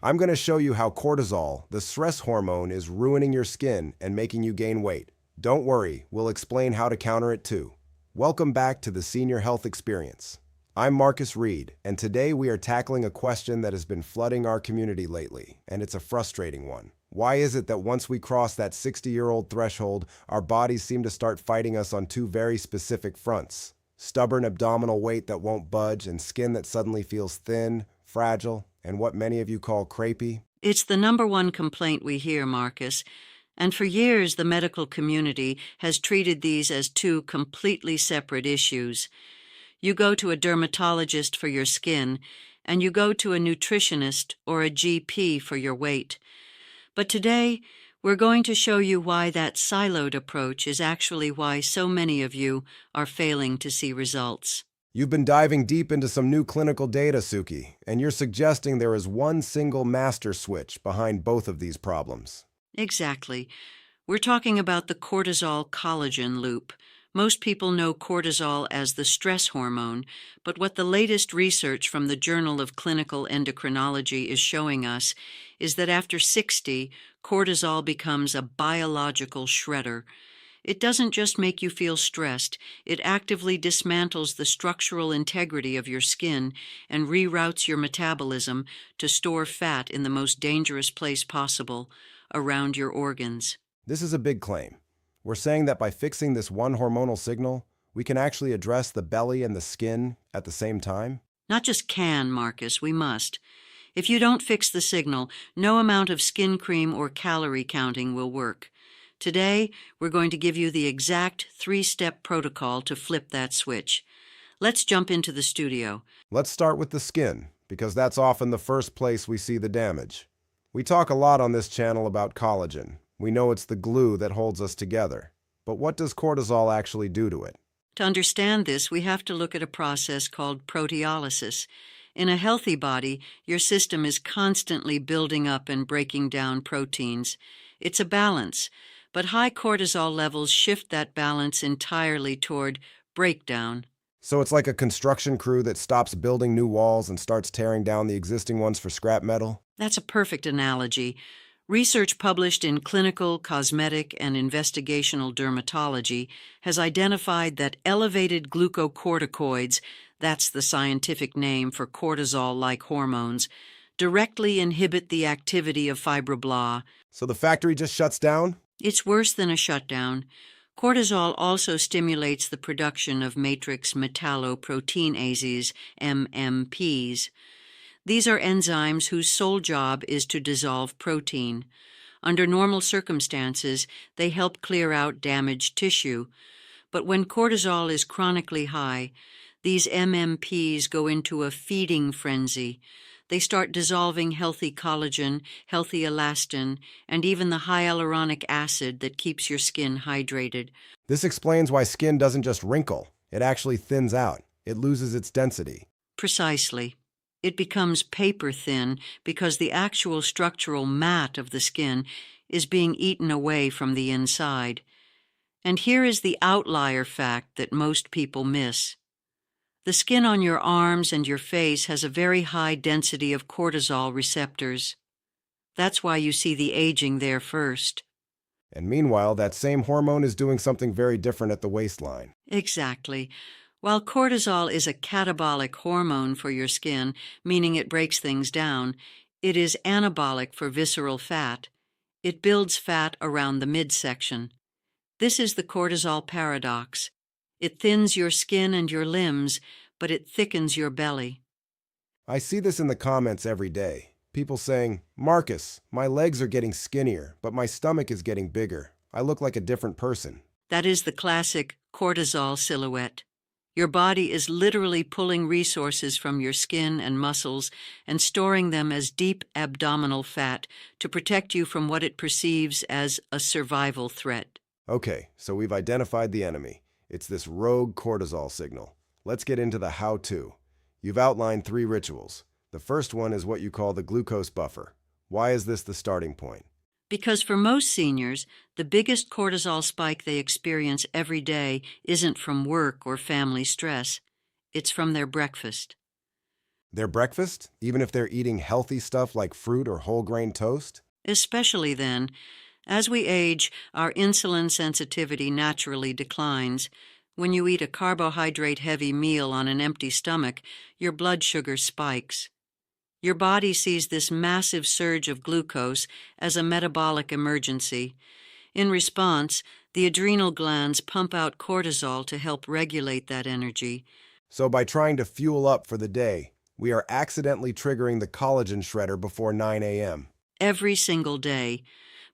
I'm going to show you how cortisol, the stress hormone, is ruining your skin and making you gain weight. Don't worry, we'll explain how to counter it too. Welcome back to the Senior Health Experience. I'm Marcus Reid, and today we are tackling a question that has been flooding our community lately, and it's a frustrating one. Why is it that once we cross that 60-year-old threshold, our bodies seem to start fighting us on two very specific fronts? Stubborn abdominal weight that won't budge and skin that suddenly feels thin, fragile, and what many of you call crepey? It's the number one complaint we hear, Marcus, and for years the medical community has treated these as two completely separate issues. You go to a dermatologist for your skin, and you go to a nutritionist or a GP for your weight. But today, we're going to show you why that siloed approach is actually why so many of you are failing to see results. You've been diving deep into some new clinical data, Suki, and you're suggesting there is one single master switch behind both of these problems. Exactly. We're talking about the cortisol-collagen loop. Most people know cortisol as the stress hormone, but what the latest research from the Journal of Clinical Endocrinology is showing us is that after 60, cortisol becomes a biological shredder. It doesn't just make you feel stressed, it actively dismantles the structural integrity of your skin and reroutes your metabolism to store fat in the most dangerous place possible, around your organs. This is a big claim. We're saying that by fixing this one hormonal signal, we can actually address the belly and the skin at the same time? Not just can, Marcus, we must. If you don't fix the signal, no amount of skin cream or calorie counting will work. Today, we're going to give you the exact 3-step protocol to flip that switch. Let's jump into the studio. Let's start with the skin, because that's often the first place we see the damage. We talk a lot on this channel about collagen. We know it's the glue that holds us together. But what does cortisol actually do to it? To understand this, we have to look at a process called proteolysis. In a healthy body, your system is constantly building up and breaking down proteins. It's a balance, but high cortisol levels shift that balance entirely toward breakdown. So it's like a construction crew that stops building new walls and starts tearing down the existing ones for scrap metal? That's a perfect analogy. Research published in Clinical, Cosmetic, and Investigational Dermatology has identified that elevated glucocorticoids, that's the scientific name for cortisol-like hormones, directly inhibit the activity of fibroblasts. So the factory just shuts down? It's worse than a shutdown. Cortisol also stimulates the production of matrix metalloproteinases, MMPs. These are enzymes whose sole job is to dissolve protein. Under normal circumstances, they help clear out damaged tissue. But when cortisol is chronically high, these MMPs go into a feeding frenzy. They start dissolving healthy collagen, healthy elastin, and even the hyaluronic acid that keeps your skin hydrated. This explains why skin doesn't just wrinkle. It actually thins out. It loses its density. Precisely. It becomes paper thin because the actual structural mat of the skin is being eaten away from the inside. And here is the outlier fact that most people miss. The skin on your arms and your face has a very high density of cortisol receptors. That's why you see the aging there first. And meanwhile, that same hormone is doing something very different at the waistline. Exactly. While cortisol is a catabolic hormone for your skin, meaning it breaks things down, it is anabolic for visceral fat. It builds fat around the midsection. This is the cortisol paradox. It thins your skin and your limbs, but it thickens your belly. I see this in the comments every day. People saying, "Marcus, my legs are getting skinnier, but my stomach is getting bigger. I look like a different person." That is the classic cortisol silhouette. Your body is literally pulling resources from your skin and muscles and storing them as deep abdominal fat to protect you from what it perceives as a survival threat. Okay, so we've identified the enemy. It's this rogue cortisol signal. Let's get into the how-to. You've outlined 3 rituals. The first one is what you call the glucose buffer. Why is this the starting point? Because for most seniors, the biggest cortisol spike they experience every day isn't from work or family stress. It's from their breakfast. Their breakfast, even if they're eating healthy stuff like fruit or whole grain toast? Especially then, as we age, our insulin sensitivity naturally declines. When you eat a carbohydrate-heavy meal on an empty stomach, your blood sugar spikes. Your body sees this massive surge of glucose as a metabolic emergency. In response, the adrenal glands pump out cortisol to help regulate that energy. So by trying to fuel up for the day, we are accidentally triggering the collagen shredder before 9 a.m. Every single day.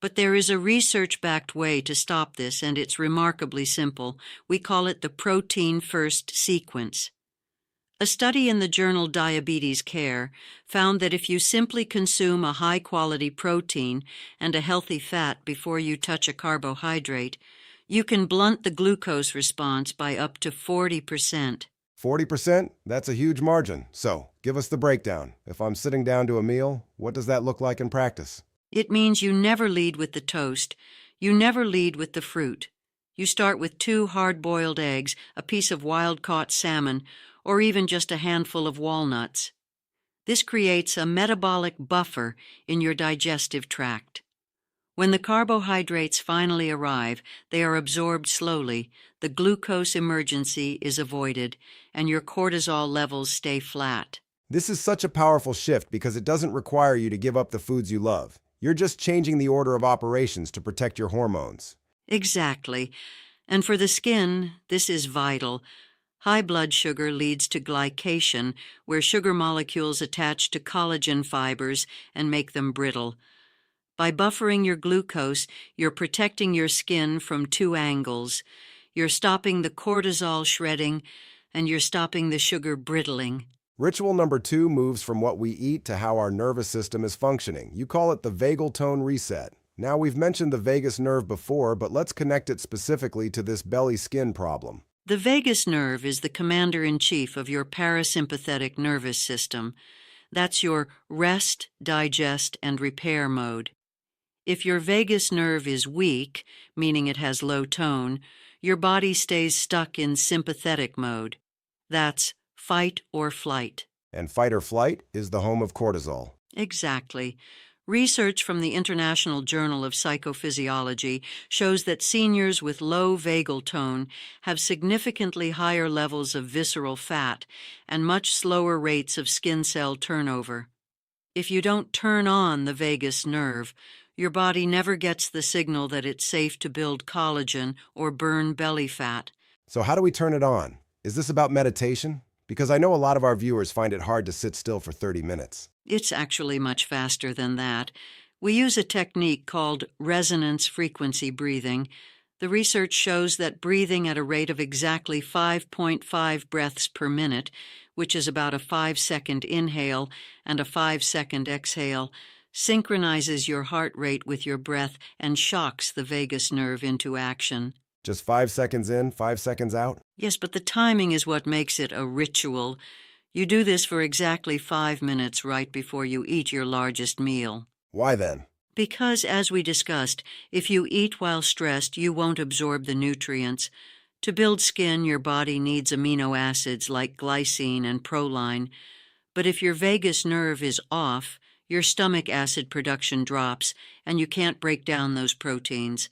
But there is a research-backed way to stop this, and it's remarkably simple. We call it the protein-first sequence. A study in the journal Diabetes Care found that if you simply consume a high-quality protein and a healthy fat before you touch a carbohydrate, you can blunt the glucose response by up to 40%. 40%? That's a huge margin. So, give us the breakdown. If I'm sitting down to a meal, what does that look like in practice? It means you never lead with the toast. You never lead with the fruit. You start with 2 hard-boiled eggs, a piece of wild-caught salmon, or even just a handful of walnuts. This creates a metabolic buffer in your digestive tract. When the carbohydrates finally arrive, they are absorbed slowly, the glucose emergency is avoided, and your cortisol levels stay flat. This is such a powerful shift because it doesn't require you to give up the foods you love. You're just changing the order of operations to protect your hormones. Exactly. And for the skin, this is vital. High blood sugar leads to glycation, where sugar molecules attach to collagen fibers and make them brittle. By buffering your glucose, you're protecting your skin from 2 angles. You're stopping the cortisol shredding, and you're stopping the sugar brittling. Ritual number 2 moves from what we eat to how our nervous system is functioning. You call it the vagal tone reset. Now, we've mentioned the vagus nerve before, but let's connect it specifically to this belly skin problem. The vagus nerve is the commander-in-chief of your parasympathetic nervous system. That's your rest, digest, and repair mode. If your vagus nerve is weak, meaning it has low tone, your body stays stuck in sympathetic mode. That's fight or flight. And fight or flight is the home of cortisol. Exactly. Research from the International Journal of Psychophysiology shows that seniors with low vagal tone have significantly higher levels of visceral fat and much slower rates of skin cell turnover. If you don't turn on the vagus nerve, your body never gets the signal that it's safe to build collagen or burn belly fat. So how do we turn it on? Is this about meditation? Because I know a lot of our viewers find it hard to sit still for 30 minutes. It's actually much faster than that. We use a technique called resonance frequency breathing. The research shows that breathing at a rate of exactly 5.5 breaths per minute, which is about a 5-second inhale and a 5-second exhale, synchronizes your heart rate with your breath and shocks the vagus nerve into action. Just 5 seconds in, 5 seconds out? Yes, but the timing is what makes it a ritual. You do this for exactly 5 minutes right before you eat your largest meal. Why then? Because, as we discussed, if you eat while stressed, you won't absorb the nutrients. To build skin, your body needs amino acids like glycine and proline. But if your vagus nerve is off, your stomach acid production drops, and you can't break down those proteins.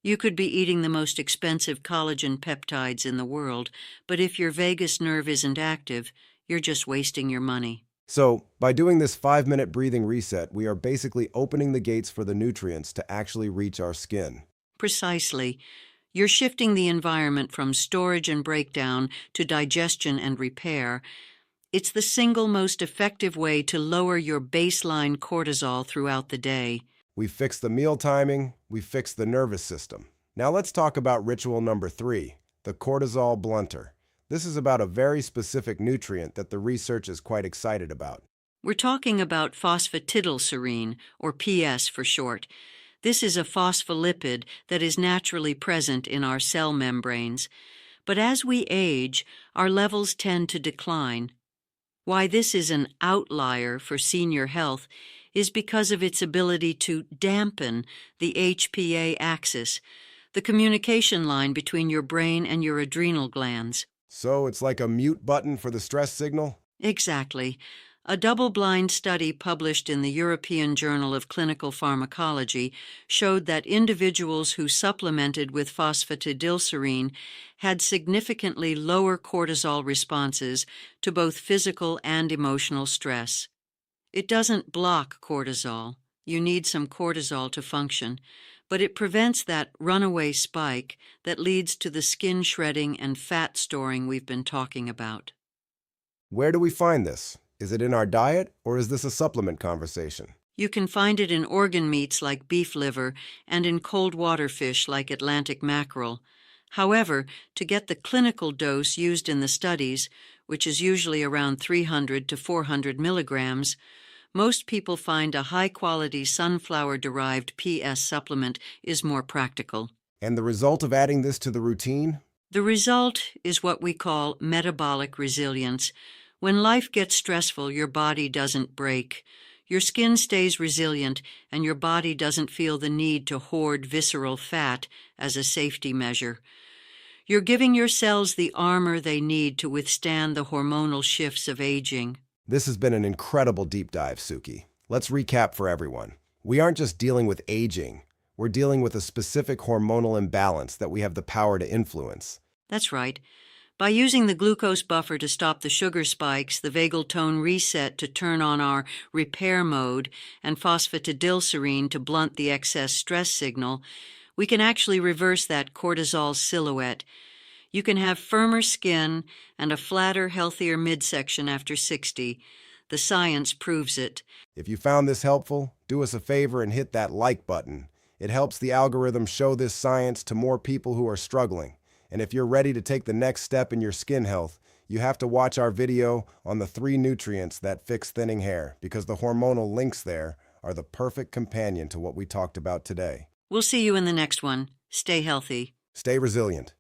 You could be eating the most expensive collagen peptides in the world, but if your vagus nerve isn't active, you're just wasting your money. So, by doing this 5-minute breathing reset, we are basically opening the gates for the nutrients to actually reach our skin. Precisely. You're shifting the environment from storage and breakdown to digestion and repair. It's the single most effective way to lower your baseline cortisol throughout the day. We've fixed the meal timing, we've fixed the nervous system. Now let's talk about ritual number 3, the cortisol blunter. This is about a very specific nutrient that the research is quite excited about. We're talking about phosphatidylserine, or PS for short. This is a phospholipid that is naturally present in our cell membranes. But as we age, our levels tend to decline. Why this is an outlier for senior health is because of its ability to dampen the HPA axis, the communication line between your brain and your adrenal glands. So it's like a mute button for the stress signal? Exactly. A double-blind study published in the European Journal of Clinical Pharmacology showed that individuals who supplemented with phosphatidylserine had significantly lower cortisol responses to both physical and emotional stress. It doesn't block cortisol. You need some cortisol to function, but it prevents that runaway spike that leads to the skin shredding and fat storing we've been talking about. Where do we find this? Is it in our diet, or is this a supplement conversation? You can find it in organ meats like beef liver and in cold water fish like Atlantic mackerel. However, to get the clinical dose used in the studies, which is usually around 300 to 400 milligrams, most people find a high-quality sunflower-derived PS supplement is more practical. And the result of adding this to the routine? The result is what we call metabolic resilience. When life gets stressful, your body doesn't break. Your skin stays resilient, and your body doesn't feel the need to hoard visceral fat as a safety measure. You're giving your cells the armor they need to withstand the hormonal shifts of aging. This has been an incredible deep dive, Suki. Let's recap for everyone. We aren't just dealing with aging. We're dealing with a specific hormonal imbalance that we have the power to influence. That's right. By using the glucose buffer to stop the sugar spikes, the vagal tone reset to turn on our repair mode, and phosphatidylserine to blunt the excess stress signal, we can actually reverse that cortisol silhouette. You can have firmer skin and a flatter, healthier midsection after 60. The science proves it. If you found this helpful, do us a favor and hit that like button. It helps the algorithm show this science to more people who are struggling. And if you're ready to take the next step in your skin health, you have to watch our video on the 3 nutrients that fix thinning hair, because the hormonal links there are the perfect companion to what we talked about today. We'll see you in the next one. Stay healthy. Stay resilient.